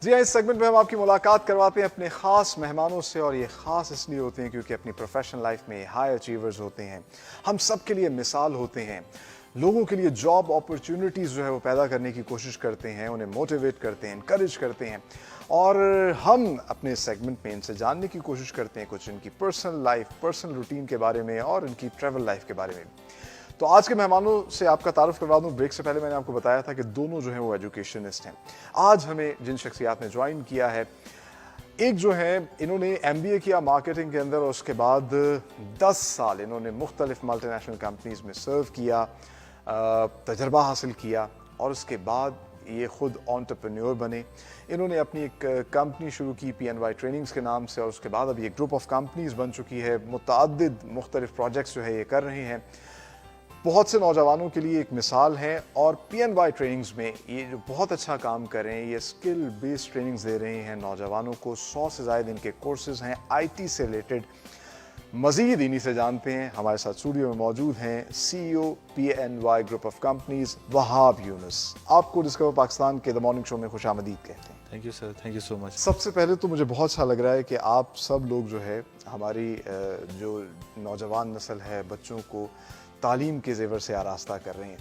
جی ہاں، اس سیگمنٹ میں ہم آپ کی ملاقات کرواتے ہیں اپنے خاص مہمانوں سے، اور یہ خاص اس لیے ہوتے ہیں کیونکہ اپنی پروفیشنل لائف میں ہائی اچیورز ہوتے ہیں. ہم سب کے لیے مثال ہوتے ہیں. لوگوں کے لیے جاب اپرچونٹیز جو ہے وہ پیدا کرنے کی کوشش کرتے ہیں، انہیں موٹیویٹ کرتے ہیں، انکریج کرتے ہیں، اور ہم اپنے سیگمنٹ میں ان سے جاننے کی کوشش کرتے ہیں کچھ ان کی پرسنل لائف، پرسنل روٹین کے بارے میں اور ان کی ٹریول لائف کے بارے میں. تو آج کے مہمانوں سے آپ کا تعارف کروا دوں. بریک سے پہلے میں نے آپ کو بتایا تھا کہ دونوں جو ہیں وہ ایجوکیشنسٹ ہیں. آج ہمیں جن شخصیات نے جوائن کیا ہے، ایک جو ہے انہوں نے ایم بی اے کیا مارکیٹنگ کے اندر، اور اس کے بعد 10 سال انہوں نے مختلف ملٹی نیشنل کمپنیز میں سرو کیا، تجربہ حاصل کیا، اور اس کے بعد یہ خود انٹرپرینیور بنے. انہوں نے اپنی ایک کمپنی شروع کی پی این وائی ٹریننگز کے نام سے، اور اس کے بعد اب یہ گروپ آف کمپنیز بن چکی ہے. متعدد مختلف پروجیکٹس جو ہے یہ کر رہے ہیں، بہت سے نوجوانوں کے لیے ایک مثال ہیں. اور پی این وائی ٹریننگز میں یہ جو بہت اچھا کام کر رہے ہیں، یہ اسکل بیسڈ ٹریننگز دے رہے ہیں نوجوانوں کو. 100 سے زائد ان کے کورسز ہیں آئی ٹی سے ریلیٹڈ. مزید انہی سے جانتے ہیں. ہمارے ساتھ اسٹوڈیو میں موجود ہیں C E O P N Y group of companies Wahab Younis. آپ کو ڈسکور پاکستان کے دا مارننگ شو میں خوش آمدید کہتے ہیں. Thank you sir, thank you so much. سب سے پہلے تو مجھے بہت اچھا لگ رہا ہے کہ آپ سب لوگ جو ہے ہماری جو نوجوان نسل ہے، بچوں کو تعلیم کے زیور سے آراستہ کر رہے ہیں.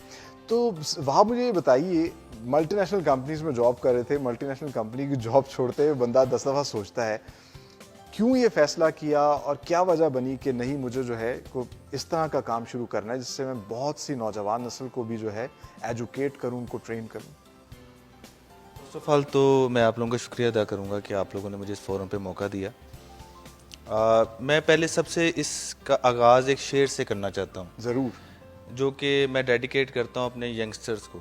تو وہاں مجھے یہ بتائیے، ملٹی نیشنل کمپنیز میں جاب کر رہے تھے، ملٹی نیشنل کمپنی کی جاب چھوڑتے ہوئے بندہ 10 دفعہ سوچتا ہے کیوں یہ فیصلہ کیا، اور کیا وجہ بنی کہ نہیں مجھے جو ہے اس طرح کا کام شروع کرنا ہے جس سے میں بہت سی نوجوان نسل کو بھی جو ہے ایجوکیٹ کروں، ان کو ٹرین کروں. فرسٹ آف آل تو میں آپ لوگوں کا شکریہ ادا کروں گا کہ آپ لوگوں نے مجھے اس فورم پہ موقع دیا. میں پہلے سب سے اس کا آغاز ایک شعر سے کرنا چاہتا ہوں، ضرور، جو کہ میں ڈیڈیکیٹ کرتا ہوں اپنے ینگسٹرز کو،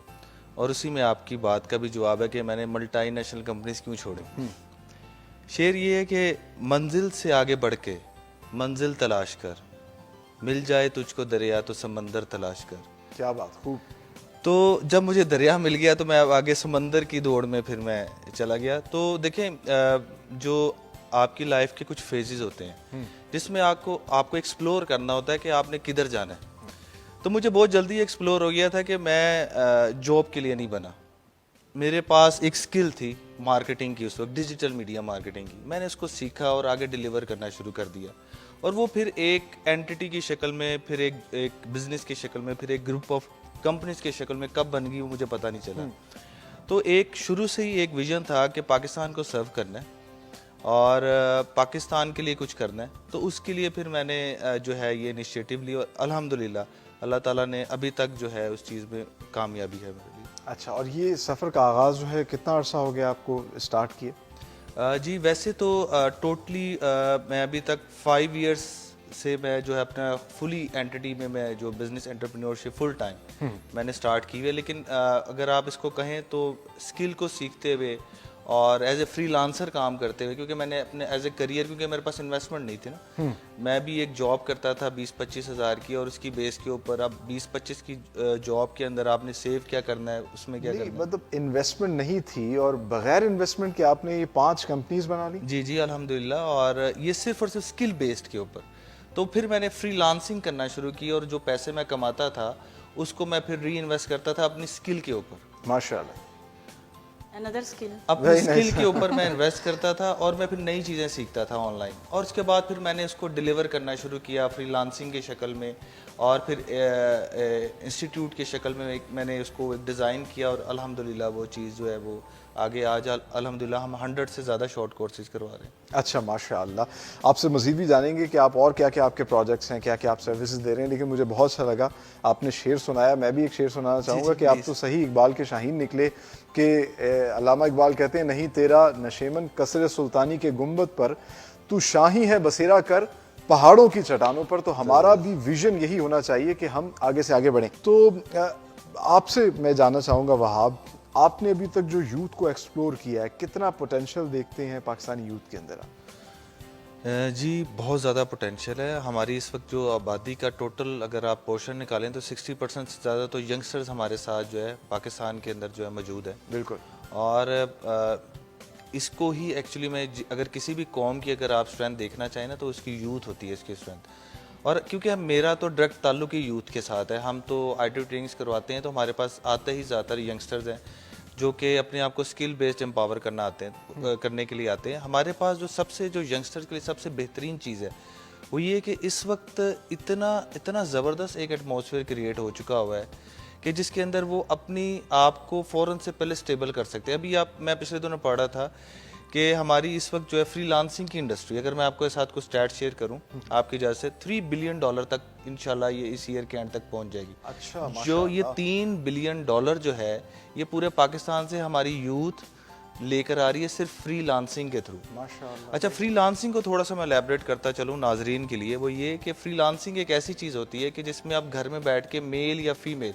اور اسی میں آپ کی بات کا بھی جواب ہے کہ میں نے ملٹی نیشنل کمپنیز کیوں چھوڑی. شعر یہ ہے کہ منزل سے آگے بڑھ کے منزل تلاش کر، مل جائے تجھ کو دریا تو سمندر تلاش کر. کیا بات، خوب. تو جب مجھے دریا مل گیا تو میں آگے سمندر کی دوڑ میں پھر میں چلا گیا. تو دیکھیں، جو آپ کی لائف کے کچھ فیزز ہوتے ہیں جس میں آپ کو ایکسپلور کرنا ہوتا ہے کہ آپ نے کدھر جانا ہے. تو مجھے بہت جلدی ایکسپلور ہو گیا تھا کہ میں جاب کے لیے نہیں بنا. میرے پاس ایک سکل تھی مارکیٹنگ کی، اس وقت ڈیجیٹل میڈیا مارکیٹنگ کی. میں نے اس کو سیکھا اور آگے ڈیلیور کرنا شروع کر دیا، اور وہ پھر ایک اینٹیٹی کی شکل میں، پھر ایک بزنس کی شکل میں، پھر ایک گروپ آف کمپنیز کی شکل میں کب بن گئی وہ مجھے پتہ نہیں چلا. تو ایک شروع سے ہی ایک ویژن تھا کہ پاکستان کو سرو کرنا ہے اور پاکستان کے لیے کچھ کرنا ہے. تو اس کے لیے پھر میں نے جو ہے یہ انیشیٹو لی، اور الحمدللہ اللہ تعالیٰ نے ابھی تک جو ہے اس چیز میں کامیابی ہے میرے لیے. اچھا، اور یہ سفر کا آغاز جو ہے کتنا عرصہ ہو گیا آپ کو اسٹارٹ کیے؟ جی ویسے تو ٹوٹلی میں ابھی تک 5 ایئرس سے میں جو ہے اپنا فلی اینٹیٹی میں جو بزنس انٹرپرینیورشپ فل ٹائم میں نے اسٹارٹ کی ہوئی ہے. لیکن اگر آپ اس کو کہیں تو اسکل کو سیکھتے ہوئے اور ایز اے فری لانسر کام کرتے ہوئے، کیونکہ میں نے اپنے ایز اے کریئر، کیونکہ میرے پاس انویسٹمنٹ نہیں تھی نا، میں بھی ایک جاب کرتا تھا 20-25 ہزار کی، اور اس کی بیس کے اوپر اب 20-25 کی جاب کے اندر آپ نے سیو کیا کرنا ہے، اس میں کیا کرنا ہے. مطلب انویسٹمنٹ نہیں تھی، اور بغیر انویسٹمنٹ کے آپ نے یہ 5 کمپنیز بنا لی؟ جی الحمدللہ. اور یہ صرف اور صرف اسکل بیسڈ کے اوپر. تو پھر میں نے فری لانسنگ کرنا شروع کی، اور جو پیسے میں کماتا تھا اس کو میں پھر ری انویسٹ کرتا تھا اپنی اسکل کے اوپر. ماشاء اللہ، اپنی اسکل کے اوپر میں انویسٹ کرتا تھا، اور میں پھر نئی چیزیں سیکھتا تھا آن لائن. اور اس کے بعد پھر میں نے اس کو ڈیلیور کرنا شروع کیا فری لانسنگ کی شکل میں، اور پھر انسٹیٹیوٹ کی شکل میں نے اس کو ڈیزائن کیا. اور الحمدللہ وہ چیز جو ہے وہ آگے آج الحمدللہ ہم 100 سے زیادہ شارٹ کورسز کروا رہے ہیں. اچھا، ماشاء اللہ. آپ سے مزید بھی جانیں گے کہ آپ اور کیا کیا آپ کے پروجیکٹس ہیں، کیا کیا آپ سروسز دے رہے ہیں. لیکن مجھے بہت اچھا لگا آپ نے شعر سنایا. میں بھی ایک شعر سنانا چاہوں گا کہ آپ تو صحیح اقبال کے شاہین نکلے. کہ علامہ اقبال کہتے ہیں، نہیں تیرا نشیمن قصر سلطانی کے گنبد پر، تو شاہی ہے بسیرا کر پہاڑوں کی چٹانوں پر. تو ہمارا بھی ویژن یہی ہونا چاہیے کہ ہم آگے سے آگے بڑھیں. تو آپ سے میں جاننا چاہوں گا وہاب، آپ نے ابھی تک جو یوتھ کو ایکسپلور کیا ہے، کتنا پوٹینشیل دیکھتے ہیں پاکستانی یوتھ کے اندر؟ جی بہت زیادہ پوٹینشیل ہے. ہماری اس وقت جو آبادی کا ٹوٹل اگر آپ پورشن نکالیں تو 60% سے زیادہ تو ینگسٹرز ہمارے ساتھ جو ہے پاکستان کے اندر جو ہے موجود ہے. بالکل. اور اس کو ہی ایکچولی میں اگر کسی بھی قوم کی اگر آپ اسٹرینتھ دیکھنا چاہیں نا تو اس کی یوتھ ہوتی ہے اس کی اسٹرینتھ. اور کیونکہ میرا تو ڈائریکٹ تعلق ہی یوتھ کے ساتھ ہے، ہم تو آئی ٹی ٹریننگس کرواتے ہیں تو ہمارے پاس آتے ہی زیادہ تر ینگسٹرز ہیں جو کہ اپنے آپ کو اسکل بیسڈ امپاور کرنے کے لیے آتے ہیں. ہمارے پاس جو ینگسٹر کے لیے سب سے بہترین چیز ہے وہ یہ کہ اس وقت اتنا زبردست ایک ایٹماسفیئر کریٹ ہو چکا ہوا ہے کہ جس کے اندر وہ اپنی آپ کو فوراً سے پہلے اسٹیبل کر سکتے ہیں. ابھی میں پچھلے دنوں پڑھا تھا کہ ہماری اس وقت جو ہے فری لانسنگ کی انڈسٹری، اگر میں آپ کے ساتھ کوئی اسٹیٹ شیئر کروں آپ کی اجازت سے، $3 بلین تک انشاءاللہ یہ اس ایئر کے اینڈ تک پہنچ جائے گی. اچھا، جو یہ $3 بلین جو ہے یہ پورے پاکستان سے ہماری یوتھ لے کر آ رہی ہے صرف فری لانسنگ کے تھرو. اچھا، فری لانسنگ کو تھوڑا سا میں الیبریٹ کرتا چلوں ناظرین کے لیے. وہ یہ کہ فری لانسنگ ایک ایسی چیز ہوتی ہے کہ جس میں آپ گھر میں بیٹھ کے میل یا فیمیل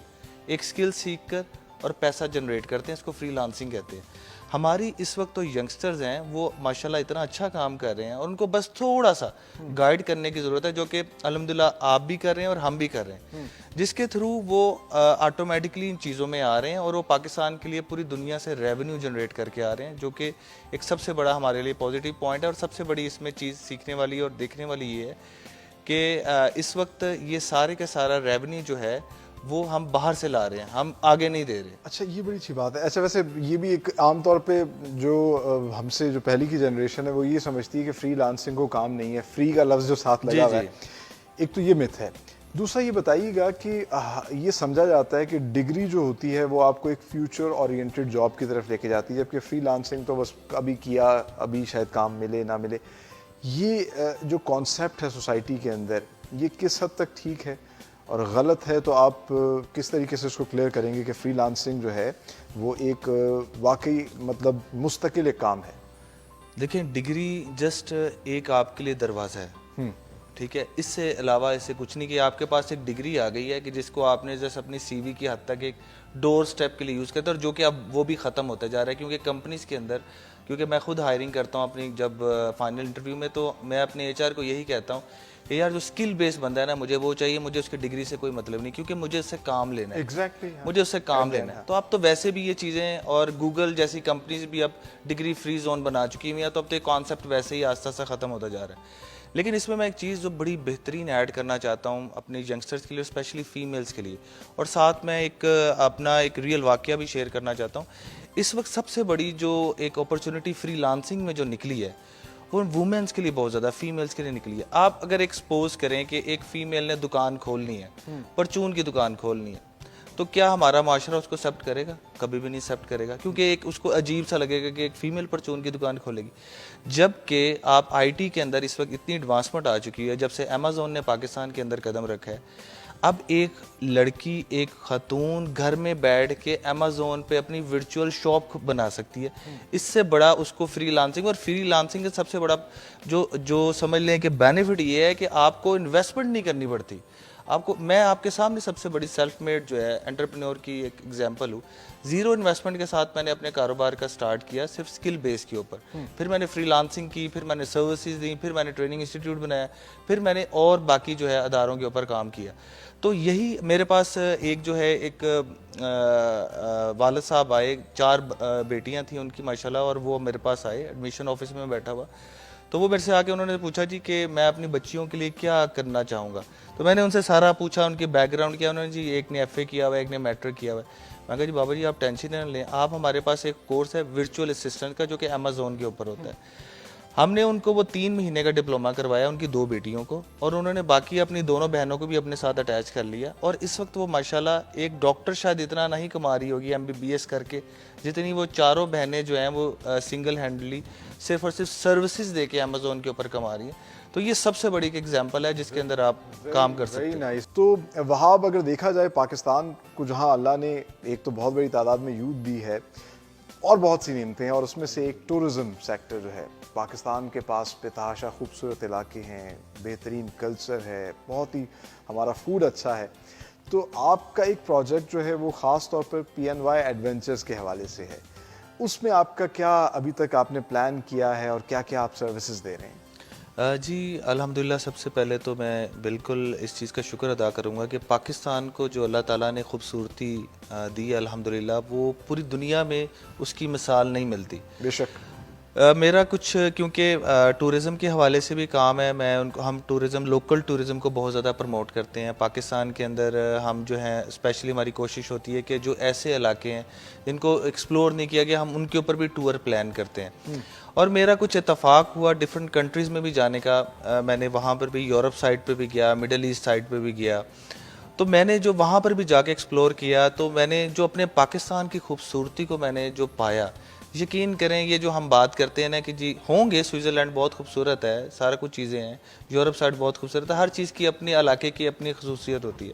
ایک سکل سیکھ کر اور پیسہ جنریٹ کرتے ہیں. اس کو فری لانسنگ کہتے ہیں. ہماری اس وقت تو ینگسٹرز ہیں وہ ماشاءاللہ اتنا اچھا کام کر رہے ہیں اور ان کو بس تھوڑا سا گائیڈ کرنے کی ضرورت ہے، جو کہ الحمدللہ آپ بھی کر رہے ہیں اور ہم بھی کر رہے ہیں، جس کے تھرو وہ آٹومیٹکلی ان چیزوں میں آ رہے ہیں اور وہ پاکستان کے لیے پوری دنیا سے ریونیو جنریٹ کر کے آ رہے ہیں، جو کہ ایک سب سے بڑا ہمارے لیے پازیٹیو پوائنٹ ہے. اور سب سے بڑی اس میں چیز سیکھنے والی اور دیکھنے والی یہ ہے کہ اس وقت یہ سارے کا سارا ریونیو جو ہے وہ ہم باہر سے لا رہے ہیں، ہم آگے نہیں دے رہے. اچھا، یہ بڑی اچھی بات ہے. اچھا، ویسے یہ بھی ایک عام طور پہ جو ہم سے جو پہلی کی جنریشن ہے وہ یہ سمجھتی ہے کہ فری لانسنگ کو کام نہیں ہے، فری کا لفظ جو ساتھ لگا ہوا ہے، ایک تو یہ مت ہے. دوسرا یہ بتائیے گا کہ یہ سمجھا جاتا ہے کہ ڈگری جو ہوتی ہے وہ آپ کو ایک فیوچر اورینٹڈ جاب کی طرف لے کے جاتی ہے، جبکہ فری لانسنگ تو بس ابھی کیا، ابھی شاید کام ملے نہ ملے. یہ جو کانسیپٹ ہے سوسائٹی کے اندر، یہ کس حد تک ٹھیک ہے اور غلط ہے؟ تو آپ کس طریقے سے اس کو کلیئر کریں گے کہ فری لانسنگ جو ہے وہ ایک واقعی مطلب مستقل ایک کام ہے؟ دیکھیں، ڈگری جسٹ ایک آپ کے لیے دروازہ ہے، ٹھیک ہے. اس سے علاوہ اسے کچھ نہیں کہ آپ کے پاس ایک ڈگری آ گئی ہے کہ جس کو آپ نے جسٹ اپنی سی وی کی حد تک ایک ڈور سٹیپ کے لیے یوز کرتے ہیں، اور جو کہ اب وہ بھی ختم ہوتا جا رہا ہے. کیونکہ کمپنیز کے اندر، کیونکہ میں خود ہائرنگ کرتا ہوں اپنی جب فائنل انٹرویو میں، تو میں اپنے ایچ آر کو یہی کہتا ہوں کہ یار جو اسکل بیس بندہ ہے نا، مجھے وہ چاہیے، مجھے اس کی ڈگری سے کوئی مطلب نہیں، کیونکہ مجھے اس سے کام لینا ہے. مجھے اس سے کام لینا ہے. تو اب تو ویسے بھی یہ چیزیں، اور گوگل جیسی کمپنیز بھی اب ڈگری فری زون بنا چکی ہوئی ہیں، تو اب تو یہ کانسیپٹ ویسے ہی آہستہ آہستہ ختم ہوتا جا رہا ہے. لیکن اس میں ایک چیز جو بڑی بہترین ایڈ کرنا چاہتا ہوں اپنے ینگسٹرز کے لیے، اسپیشلی فیمیلز کے لیے، اور ساتھ میں اپنا ایک ریئل واقعہ بھی شیئر کرنا چاہتا ہوں. اس وقت سب سے بڑی جو ایک اپرچونٹی فری لانسنگ میں جو نکلی ہے وہ وومنس کے لیے بہت زیادہ، فیمیلز کے لیے نکلی ہے. آپ اگر ایکسپوز کریں کہ ایک فیمیل نے دکان کھولنی ہے، پرچون کی دکان کھولنی ہے، تو کیا ہمارا معاشرہ اس کو ایکسیپٹ کرے گا؟ کبھی بھی نہیں ایکسیپٹ کرے گا، کیونکہ ایک اس کو عجیب سا لگے گا کہ ایک فیمیل پرچون کی دکان کھولے گی. جبکہ آپ آئی ٹی کے اندر اس وقت اتنی ایڈوانسمنٹ آ چکی ہے، جب سے امیزون نے پاکستان کے اندر قدم رکھا ہے، اب ایک لڑکی، ایک خاتون گھر میں بیٹھ کے امیزون پہ اپنی ورچوئل شاپ بنا سکتی ہے. اس سے بڑا اس کو فری لانسنگ، اور فری لانسنگ کا سب سے بڑا جو سمجھ لیں کہ بینیفٹ یہ ہے کہ آپ کو انویسٹمنٹ نہیں کرنی پڑتی. میں آپ کے سامنے سب سے بڑی سیلف میڈ جو ہے انٹرپرینور کی ایک ایگزامپل ہوں. زیرو انویسٹمنٹ کے ساتھ میں نے اپنے کاروبار کا سٹارٹ کیا، صرف سکل بیس کے اوپر. پھر میں نے فری لانسنگ کی، پھر میں نے سروسز دی، پھر میں نے ٹریننگ انسٹیٹیوٹ بنایا، پھر میں نے اور باقی جو ہے اداروں کے اوپر کام کیا. تو یہی میرے پاس ایک جو ہے ایک والد صاحب آئے، 4 بیٹیاں تھیں ان کی ماشاءاللہ، اور وہ میرے پاس آئے ایڈمیشن آفس میں بیٹھا ہوا. تو وہ میرے سے آ کے انہوں نے پوچھا جی کہ میں اپنی بچیوں کے لیے کیا کرنا چاہوں گا. تو میں نے ان سے سارا پوچھا، ان کے بیک گراؤنڈ کیا. انہوں نے جی ایک نے ایف اے کیا ہوا ہے، ایک نے میٹرک کیا ہوا ہے. میں کہا جی بابا جی آپ ٹینشن نہ لیں، آپ ہمارے پاس ایک کورس ہے ورچوئل اسسٹنٹ کا، جو کہ امیزون کے اوپر ہوتا ہے. ہم نے ان کو وہ 3 مہینے کا ڈپلوما کروایا، ان کی 2 بیٹیوں کو، اور انہوں نے باقی اپنی دونوں بہنوں کو بھی اپنے ساتھ اٹیچ کر لیا. اور اس وقت وہ ماشاءاللہ ایک ڈاکٹر شاید اتنا نہیں کما رہی ہوگی MBBS کر کے، جتنی وہ 4 بہنیں جو ہیں وہ سنگل ہینڈلی صرف اور صرف سروسز دے کے امیزون کے اوپر کما رہی ہیں. تو یہ سب سے بڑی ایک ایگزامپل ہے جس کے اندر آپ کام کر سکتے ہیں. تو وہاب اگر دیکھا جائے پاکستان کو، جہاں اللہ نے ایک تو بہت بڑی تعداد میں یوتھ دی ہے اور بہت سی نعمتیں ہیں، اور اس میں سے ایک ٹورزم سیکٹر جو ہے، پاکستان کے پاس بتحاشا خوبصورت علاقے ہیں، بہترین کلچر ہے، بہت ہی ہمارا فوڈ اچھا ہے. تو آپ کا ایک پروجیکٹ جو ہے وہ خاص طور پر PNY ایڈونچرز کے حوالے سے ہے. اس میں آپ کا کیا ابھی تک آپ نے پلان کیا ہے اور کیا کیا آپ سروسز دے رہے ہیں؟ جی الحمدللہ، سب سے پہلے تو میں بالکل اس چیز کا شکر ادا کروں گا کہ پاکستان کو جو اللہ تعالیٰ نے خوبصورتی دی ہے الحمدللہ، وہ پوری دنیا میں اس کی مثال نہیں ملتی. بے شک. میرا کچھ کیونکہ ٹورزم کے حوالے سے بھی کام ہے، ہم لوکل ٹورزم کو بہت زیادہ پروموٹ کرتے ہیں پاکستان کے اندر. ہم جو ہیں اسپیشلی ہماری کوشش ہوتی ہے کہ جو ایسے علاقے ہیں جن کو ایکسپلور نہیں کیا گیا، ہم ان کے اوپر بھی ٹور پلان کرتے ہیں. اور میرا کچھ اتفاق ہوا ڈفرینٹ کنٹریز میں بھی جانے کا. میں نے وہاں پر بھی یورپ سائڈ پہ بھی گیا، مڈل ایسٹ سائڈ پہ بھی گیا. تو میں نے جو وہاں پر بھی جا کے ایکسپلور کیا، تو میں نے جو اپنے پاکستان کی خوبصورتی کو میں نے جو پایا، یقین کریں یہ جو ہم بات کرتے ہیں نا کہ جی ہوں گے سوئٹزرلینڈ بہت خوبصورت ہے، سارا کچھ چیزیں ہیں، یورپ سائڈ بہت خوبصورت ہے، ہر چیز کی اپنی علاقے کی اپنی خصوصیت ہوتی ہے.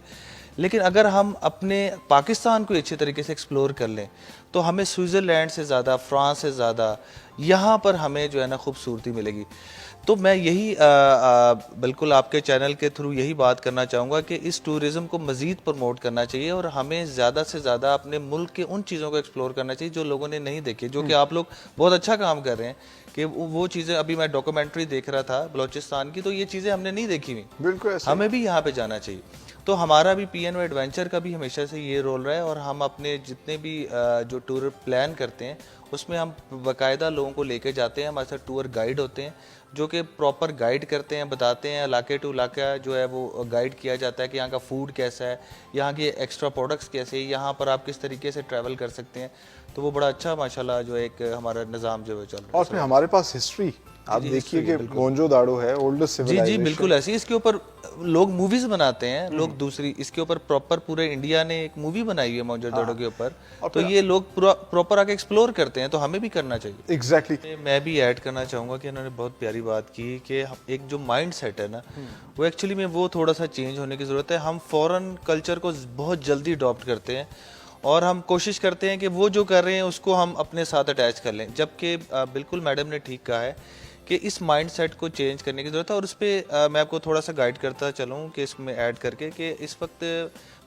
لیکن اگر ہم اپنے پاکستان کو اچھے طریقے سے ایکسپلور کر لیں تو ہمیں سوئٹزرلینڈ سے زیادہ، فرانس سے زیادہ یہاں پر ہمیں جو ہے نا خوبصورتی ملے گی. تو میں یہی بالکل آپ کے چینل کے تھرو یہی بات کرنا چاہوں گا کہ اس ٹورزم کو مزید پروموٹ کرنا چاہیے اور ہمیں زیادہ سے زیادہ اپنے ملک کے ان چیزوں کو ایکسپلور کرنا چاہیے جو لوگوں نے نہیں دیکھے، جو کہ آپ لوگ بہت اچھا کام کر رہے ہیں کہ وہ چیزیں. ابھی میں ڈاکومنٹری دیکھ رہا تھا بلوچستان کی، تو یہ چیزیں ہم نے نہیں دیکھی ہوئی. بالکل ہمیں بھی یہاں پہ جانا چاہیے. تو ہمارا بھی پی این او ایڈونچر کا بھی ہمیشہ سے یہ رول رہا ہے، اور ہم اپنے جتنے بھی جو ٹور پلان کرتے ہیں اس میں ہم باقاعدہ لوگوں کو لے کے جاتے ہیں. ہمارے ساتھ ٹور گائیڈ ہوتے ہیں جو کہ پراپر گائیڈ کرتے ہیں، بتاتے ہیں علاقے ٹو علاقہ جو ہے وہ گائیڈ کیا جاتا ہے کہ یہاں کا فوڈ کیسا ہے، یہاں کے ایکسٹرا پروڈکٹس کیسے ہیں، یہاں پر آپ کس طریقے سے ٹریول کر سکتے ہیں. تو وہ بڑا اچھا ماشاءاللہ جو ایک ہمارا نظام جو ہے چل رہا ہے. اور پھر ہمارے پاس ہسٹری آپ دیکھیے کہ مونجو داڑو ہے، اولڈسٹ سویلائزیشن. جی بالکل ایسی. اس کے اوپر لوگ موویز بناتے ہیں، لوگ دوسری اس کے اوپر پراپر پورے انڈیا نے ایک مووی بنائی ہوئی ہے مونجو داڑو کے اوپر. تو یہ لوگ پراپر آ کے ایکسپلور کرتے ہیں، تو ہمیں بھی کرنا چاہیے. ایگزیکٹلی. میں بھی ایڈ کرنا چاہوں گا کہ انہوں نے بہت پیاری بات کی کہ ایک جو مائنڈ سیٹ ہے نا، وہ ایکچولی میں وہ تھوڑا سا چینج ہونے کی ضرورت ہے. ہم فورن کلچر کو بہت جلدی اڈاپٹ کرتے ہیں اور ہم کوشش کرتے ہیں کہ وہ جو کر رہے ہیں اس کو ہم اپنے ساتھ اٹیچ کر لیں، جبکہ بالکل میڈم نے ٹھیک کہا ہے کہ اس مائنڈ سیٹ کو چینج کرنے کی ضرورت ہے. اور اس پہ میں آپ کو تھوڑا سا گائیڈ کرتا چلوں کہ اس میں ایڈ کر کے کہ اس وقت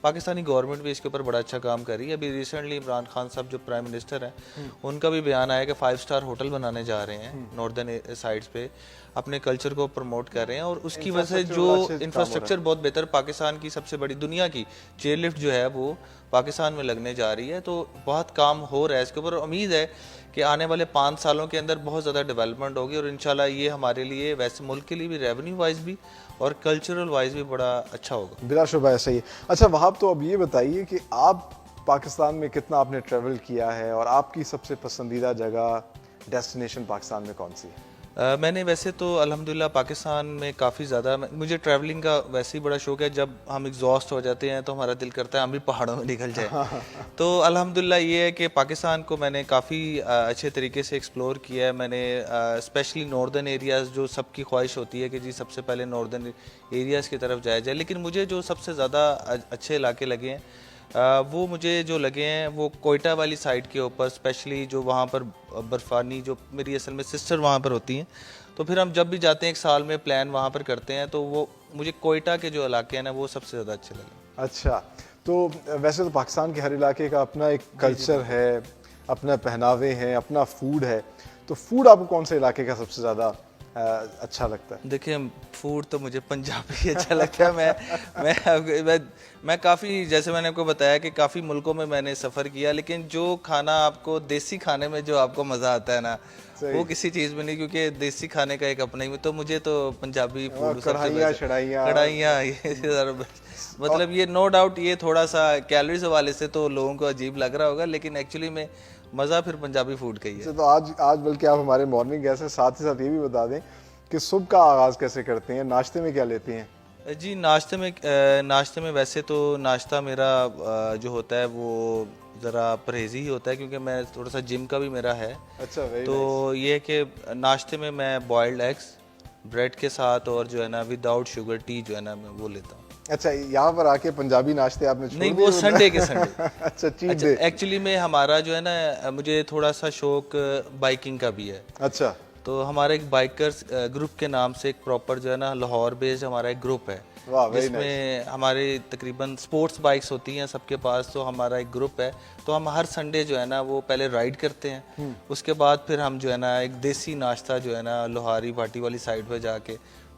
پاکستانی گورنمنٹ بھی اس کے اوپر بڑا اچھا کام کر رہی ہے. ابھی ریسنٹلی عمران خان صاحب جو پرائم منسٹر ہیں، ان کا بھی بیان آیا کہ 5 اسٹار ہوٹل بنانے جا رہے ہیں ناردرن سائڈس پہ، اپنے کلچر کو پروموٹ کر رہے ہیں. اور اس کی وجہ سے جو انفراسٹرکچر بہت بہتر، پاکستان کی سب سے بڑی دنیا کی چیئر لفٹ جو ہے وہ پاکستان میں لگنے جا رہی ہے. تو بہت کام ہو رہا ہے اس کے اوپر. امید ہے کہ آنے والے 5 سالوں کے اندر بہت زیادہ ڈیولپمنٹ ہوگی، اور انشاءاللہ یہ ہمارے لیے ویسے ملک کے لیے بھی ریونیو وائز بھی اور کلچرل وائز بھی بڑا اچھا ہوگا. بلا شبہ ایسا ہی ہے. اچھا وہاب، تو اب یہ بتائیے کہ آپ پاکستان میں کتنا آپ نے ٹریول کیا ہے اور آپ کی سب سے پسندیدہ جگہ ڈیسٹینیشن پاکستان میں کون سی ہے؟ میں نے ویسے تو الحمدللہ پاکستان میں کافی زیادہ، مجھے ٹریولنگ کا ویسے ہی بڑا شوق ہے. جب ہم ایگزاسٹ ہو جاتے ہیں تو ہمارا دل کرتا ہے ہم بھی پہاڑوں میں نکل جائیں. تو الحمدللہ یہ ہے کہ پاکستان کو میں نے کافی اچھے طریقے سے ایکسپلور کیا ہے. میں نے اسپیشلی ناردرن ایریاز، جو سب کی خواہش ہوتی ہے کہ جی سب سے پہلے ناردرن ایریاز کی طرف جایا جائے، لیکن مجھے جو سب سے زیادہ اچھے علاقے لگے ہیں وہ مجھے جو لگے ہیں وہ کوئٹہ والی سائڈ کے اوپر، اسپیشلی جو وہاں پر برفانی، جو میری اصل میں سسٹر وہاں پر ہوتی ہیں. تو پھر ہم جب بھی جاتے ہیں ایک سال میں پلان وہاں پر کرتے ہیں، تو وہ مجھے کوئٹہ کے جو علاقے ہیں نا وہ سب سے زیادہ اچھے لگے. اچھا، تو ویسے تو پاکستان کے ہر علاقے کا اپنا ایک کلچر ہے، اپنا پہناوے ہیں، اپنا فوڈ ہے. تو فوڈ آپ کو کون سے علاقے کا سب سے زیادہ اچھا لگتا ہے؟ دیکھیں فوڈ تو مجھے پنجابی اچھا لگتا ہے. میں کافی، جیسے میں نے آپ کو بتایا کہ کافی ملکوں میں نے سفر کیا، لیکن جو کھانا آپ کو دیسی کھانے میں جو آپ کو مزہ آتا ہے نا وہ کسی چیز میں نہیں، کیونکہ دیسی کھانے کا ایک اپنا ہی. تو مجھے تو پنجابی فوڈ، کڑھائیاں، مطلب یہ نو ڈاؤٹ یہ تھوڑا سا کیلوریز حوالے سے تو لوگوں کو عجیب لگ رہا ہوگا، لیکن ایکچولی میں مزہ پھر پنجابی فوڈ کا ہی ہے. تو آج بلکہ آپ ہمارے مارننگ گیسٹ ہیں، ساتھ ہی ساتھ یہ بھی بتا دیں کہ صبح کا آغاز کیسے کرتے ہیں، ناشتے میں کیا لیتے ہیں؟ جی ناشتے میں ویسے تو ناشتہ میرا جو ہوتا ہے وہ ذرا پرہیزی ہی ہوتا ہے، کیونکہ میں تھوڑا سا جم کا بھی میرا ہے. اچھا، تو یہ ہے کہ ناشتے میں بوائلڈ ایگز بریڈ کے ساتھ اور جو ہے نا وداؤٹ شوگر ٹی جو ہے نا میں وہ لیتا ہوں. اچھا، یہاں پر آ کے پنجابی ناشتے آپ نے چھوڑ نہیں، وہ سنڈے کے سنڈے. اچھا، چیٹ ڈے. ایکچولی میں ہمارا جو ہے نا مجھے تھوڑا سا شوق بائکنگ کا بھی ہے. اچھا، تو ہمارا ایک بائکرز گروپ کے نام سے ایک پراپر جو ہے نا لاہور بیسڈ ہمارا ایک گروپ ہے، جس میں ہمارے تقریباً سپورٹس بائکس ہوتی ہیں سب کے پاس. تو ہمارا ایک گروپ ہے، تو ہم ہر سنڈے جو ہے نا وہ پہلے رائڈ کرتے ہیں، اس کے بعد پھر ہم جو ہے نا ایک دیسی ناشتہ جو ہے نا لوہاری بھاٹی والی سائڈ پہ جا کے